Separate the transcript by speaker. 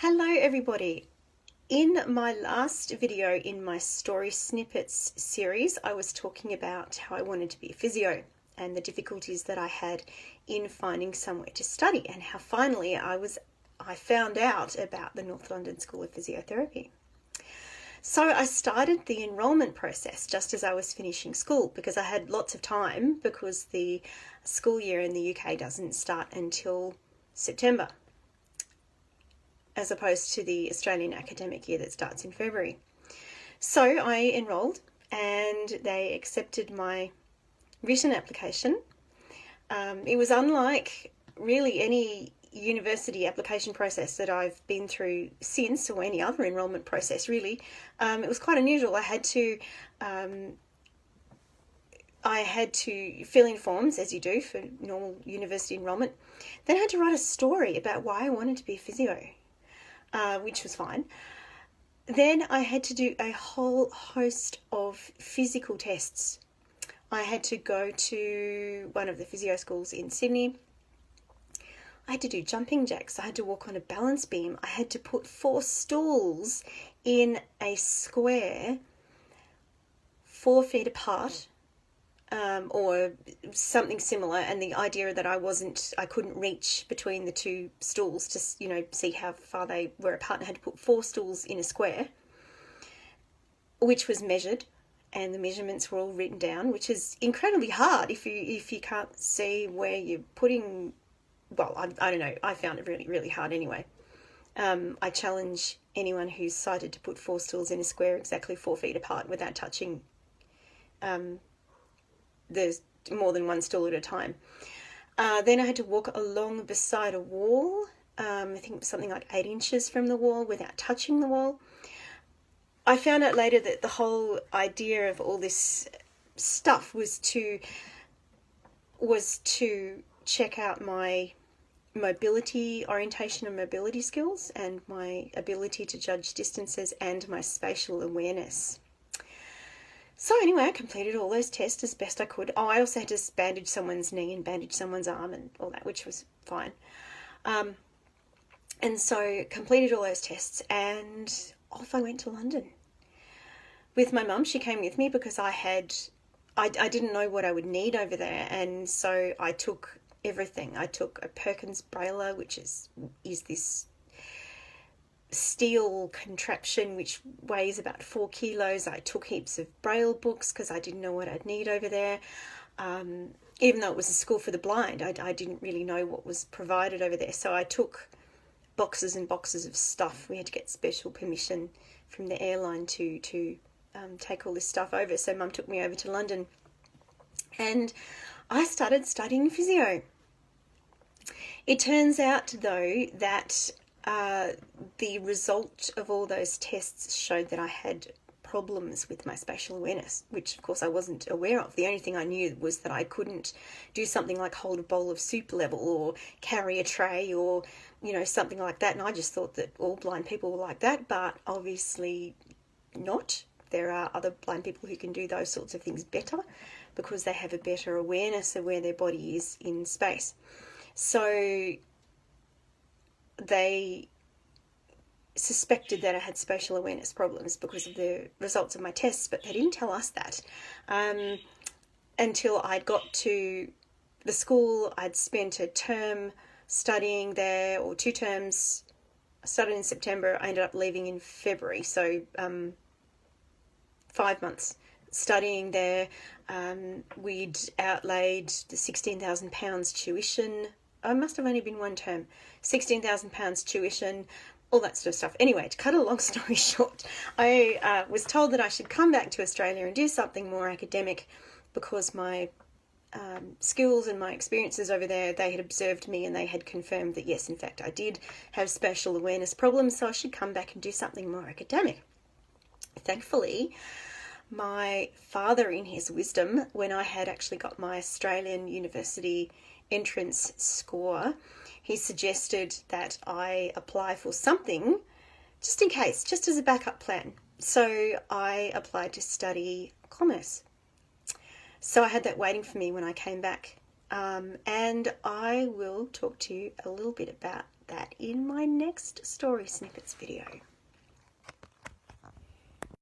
Speaker 1: Hello everybody. In my last video in my story snippets series, I was talking about how I wanted to be a physio and the difficulties that I had in finding somewhere to study, and how finally I found out about the North London School of Physiotherapy. So I started the enrolment process just as I was finishing school, because I had lots of time, because the school year in the UK doesn't start until September, as opposed to the Australian academic year that starts in February. So I enrolled and they accepted my written application. It was unlike really any university application process that I've been through since, or any other enrolment process really. It was quite unusual. I had to fill in forms, as you do for normal university enrolment. Then I had to write a story about why I wanted to be a physio. Which was fine. Then I had to do a whole host of physical tests. I had to go to one of the physio schools in Sydney. I had to do jumping jacks. I had to walk on a balance beam. I had to put 4 stools in a square 4 feet apart, or something similar, and the idea that I couldn't reach between the 2 stools to, see how far they were apart. I had to put 4 stools in a square, which was measured, and the measurements were all written down, which is incredibly hard if you can't see where you're putting. Well, I don't know. I found it really, really hard anyway. I challenge anyone who's decided to put 4 stools in a square exactly 4 feet apart without touching there's more than 1 stool at a time. Then I had to walk along beside a wall, I think it was something like 8 inches from the wall, without touching the wall. I found out later that the whole idea of all this stuff was to check out my orientation and mobility skills, and my ability to judge distances, and my spatial awareness. So anyway, I completed all those tests as best I could. I also had to bandage someone's knee and bandage someone's arm and all that, which was fine. And so completed all those tests, and off I went to London with my mum. She came with me because I didn't know what I would need over there, and so I took everything. I took a Perkins Brailler, which is this steel contraption which weighs about 4 kilos. I took heaps of Braille books because I didn't know what I'd need over there. Even though it was a school for the blind, I didn't really know what was provided over there. So I took boxes and boxes of stuff. We had to get special permission from the airline to take all this stuff over. So Mum took me over to London, and I started studying physio. It turns out, though, that the result of all those tests showed that I had problems with my spatial awareness, which of course I wasn't aware of. The only thing I knew was that I couldn't do something like hold a bowl of soup level, or carry a tray, or something like that, and I just thought that all blind people were like that, but obviously not. There are other blind people who can do those sorts of things better because they have a better awareness of where their body is in space. So they suspected that I had spatial awareness problems because of the results of my tests, but they didn't tell us that until I got to the school. I'd spent a term studying there, or 2 terms. I started in September. I ended up leaving in February, so 5 months studying there. We'd outlaid the £16,000 tuition. I must have only been 1 term. £16,000 tuition, all that sort of stuff. Anyway, to cut a long story short, I was told that I should come back to Australia and do something more academic, because my skills and my experiences over there, they had observed me and they had confirmed that yes, in fact, I did have spatial awareness problems, so I should come back and do something more academic. Thankfully, my father, in his wisdom, when I had actually got my Australian university entrance score, he suggested that I apply for something just in case, just as a backup plan. So I applied to study commerce. So I had that waiting for me when I came back. And I will talk to you a little bit about that in my next story snippets video.